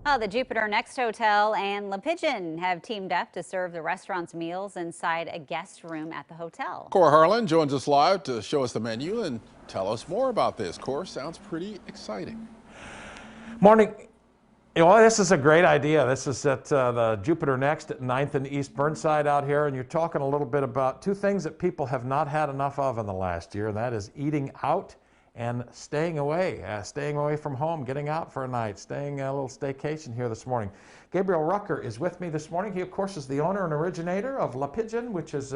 Oh, the Jupiter Next Hotel and Le Pigeon have teamed up to serve the restaurant's meals inside a guest room at the hotel. Cora Harlan joins us live to show us the menu and tell us more about this. Cora, sounds pretty exciting. Morning. Well, this is a great idea. This is at the Jupiter Next at 9th and East Burnside out here, and you're talking a little bit about two things that people have not had enough of in the last year, and that is eating out and staying away from home, getting out for a night, staying a little staycation here this morning. Gabriel Rucker is with me this morning. He, of course, is the owner and originator of Le Pigeon, which has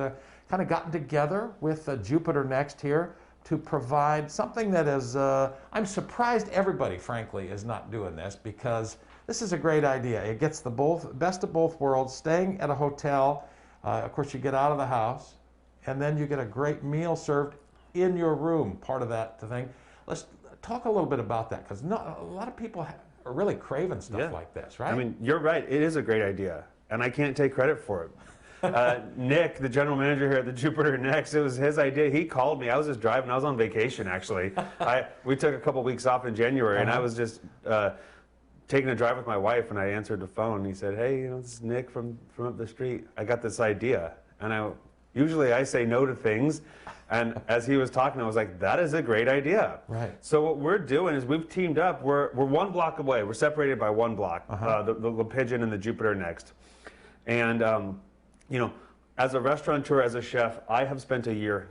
kind of gotten together with Jupiter Next here to provide something that is, I'm surprised everybody, frankly, is not doing this, because this is a great idea. It gets the best of both worlds, staying at a hotel. Of course, you get out of the house, and then you get a great meal served in your room, part of that thing. Let's talk a little bit about that, because a lot of people are really craving stuff like this, right? I mean, you're right. It is a great idea, and I can't take credit for it. Nick, the general manager here at the Jupiter Next, it was his idea. He called me. I was just driving. I was on vacation, actually. We took a couple weeks off in January, and I was just taking a drive with my wife, and I answered the phone. And he said, "Hey, this is Nick from up the street. I got this idea." And usually I say no to things, and as he was talking, I was like, "That is a great idea." Right. So what we're doing is we've teamed up. We're 1 block away. We're separated by 1 block. The Pigeon and the Jupiter Next, and as a restaurateur, as a chef, I have spent a year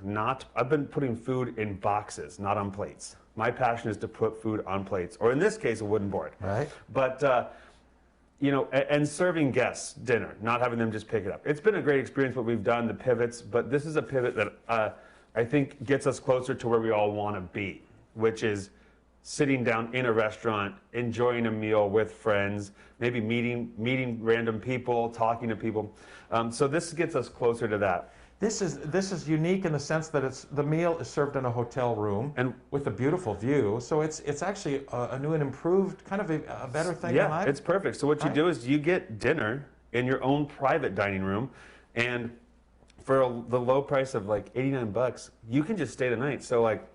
I've been putting food in boxes, not on plates. My passion is to put food on plates, or in this case, a wooden board. Right. But, and serving guests dinner, not having them just pick it up. It's been a great experience what we've done, the pivots, but this is a pivot that I think gets us closer to where we all want to be, which is sitting down in a restaurant, enjoying a meal with friends, maybe meeting random people, talking to people. So this gets us closer to that. This is unique in the sense that the meal is served in a hotel room and with a beautiful view. So it's actually a new and improved, kind of a better thing. Yeah, it's perfect. So what you do is you get dinner in your own private dining room, and for the low price of like $89, you can just stay the night. So like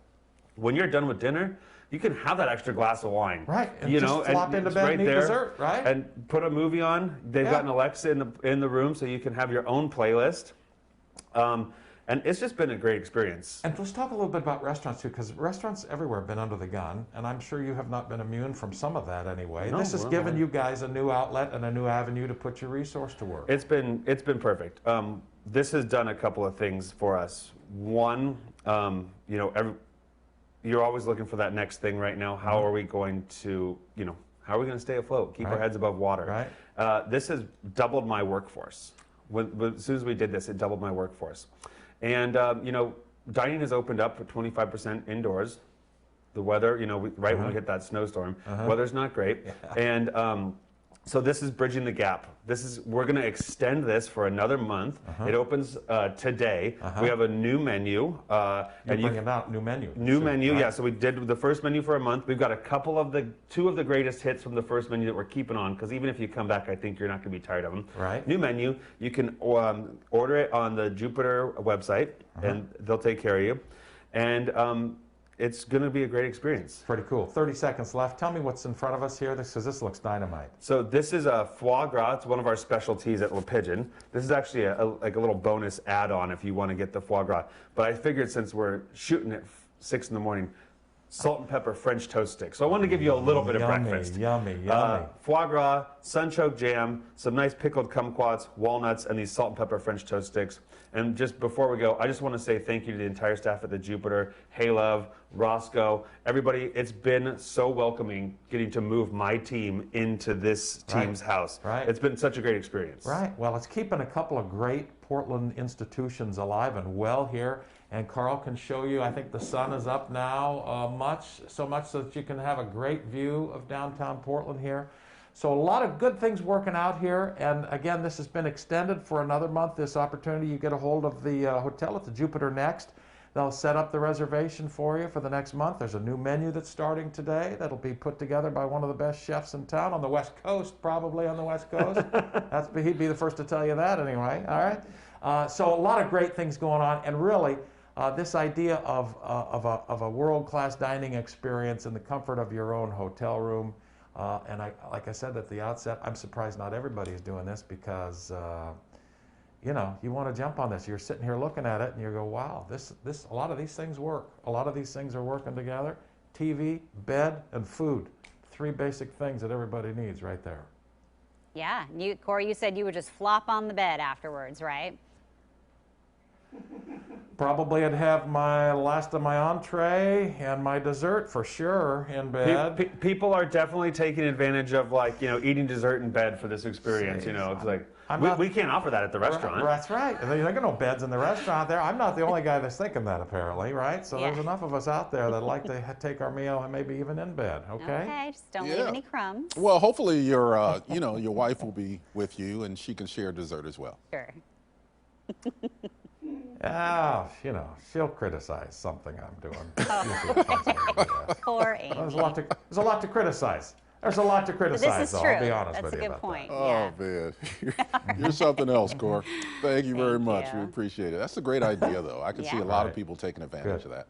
when you're done with dinner, you can have that extra glass of wine. Right, and just flop into bed and eat dessert, right? And put a movie on. They've got an Alexa in the room, so you can have your own playlist. And it's just been a great experience. And let's talk a little bit about restaurants too, because restaurants everywhere have been under the gun, and I'm sure you have not been immune from some of that anyway. This has given you guys a new outlet and a new avenue to put your resource to work. It's been perfect. This has done a couple of things for us. One, you're always looking for that next thing right now. How are we going to, how are we going to stay afloat, keep our heads above water? Right. This has doubled my workforce. As soon as we did this, it doubled my workforce. And, dining has opened up for 25% indoors. The weather, when we hit that snowstorm, weather's not great. And so this is bridging the gap. We're going to extend this for another month. It opens today. We have a new menu. You're bringing out new menu. New menu, yeah. So we did the first menu for a month. We've got two of the greatest hits from the first menu that we're keeping on, because even if you come back, I think you're not going to be tired of them. Right. New menu. You can order it on the Jupiter website, and they'll take care of you. And it's going to be a great experience. Pretty cool. 30 seconds left. Tell me what's in front of us here, because this looks dynamite. So this is a foie gras. It's one of our specialties at Le Pigeon. This is actually like a little bonus add-on if you want to get the foie gras. But I figured since we're shooting at 6 in the morning, salt and pepper French toast sticks. So I wanted to give you a little bit of breakfast. Yummy. Foie gras, sunchoke jam, some nice pickled kumquats, walnuts, and these salt and pepper French toast sticks. And just before we go, I just want to say thank you to the entire staff at the Jupiter, Hey Love, Roscoe, everybody. It's been so welcoming getting to move my team into this team's house. Right. It's been such a great experience. Right. Well, it's keeping a couple of great Portland institutions alive and well here. And Carl can show you, I think the sun is up now so much so that you can have a great view of downtown Portland here. So a lot of good things working out here. And again, this has been extended for another month, this opportunity. You get a hold of the hotel at the Jupiter Next. They'll set up the reservation for you for the next month. There's a new menu that's starting today that'll be put together by one of the best chefs in town on the West Coast, probably on the West Coast. He'd be the first to tell you that anyway. All right. So a lot of great things going on. And really, this idea of a world-class dining experience in the comfort of your own hotel room And like I said at the outset, I'm surprised not everybody's doing this because, you know, you want to jump on this. You're sitting here looking at it and you go, wow, a lot of these things work. A lot of these things are working together. TV, bed, and food. 3 basic things that everybody needs right there. Yeah, Corey, you said you would just flop on the bed afterwards, right? Probably I'd have my last of my entree and my dessert for sure in bed. People are definitely taking advantage of, like, you know, eating dessert in bed for this experience. You know, it's like we can't offer that at the restaurant. That's right. There are no beds in the restaurant there. I'm not the only guy that's thinking that, apparently, right? So there's enough of us out there that like to take our meal and maybe even in bed. Okay. Okay, just don't leave any crumbs. Well, hopefully your you know, your wife will be with you and she can share dessert as well. Sure. Yeah, you know, she'll criticize something I'm doing. Poor Amy. There's a lot to criticize. There's a lot to criticize, This is though, true. I'll be honest That's with a you good about point. that. Oh, man. You're something else, Cor. Thank you very much. you. We appreciate it. That's a great idea, though. I can see a lot of Right. people taking advantage of that.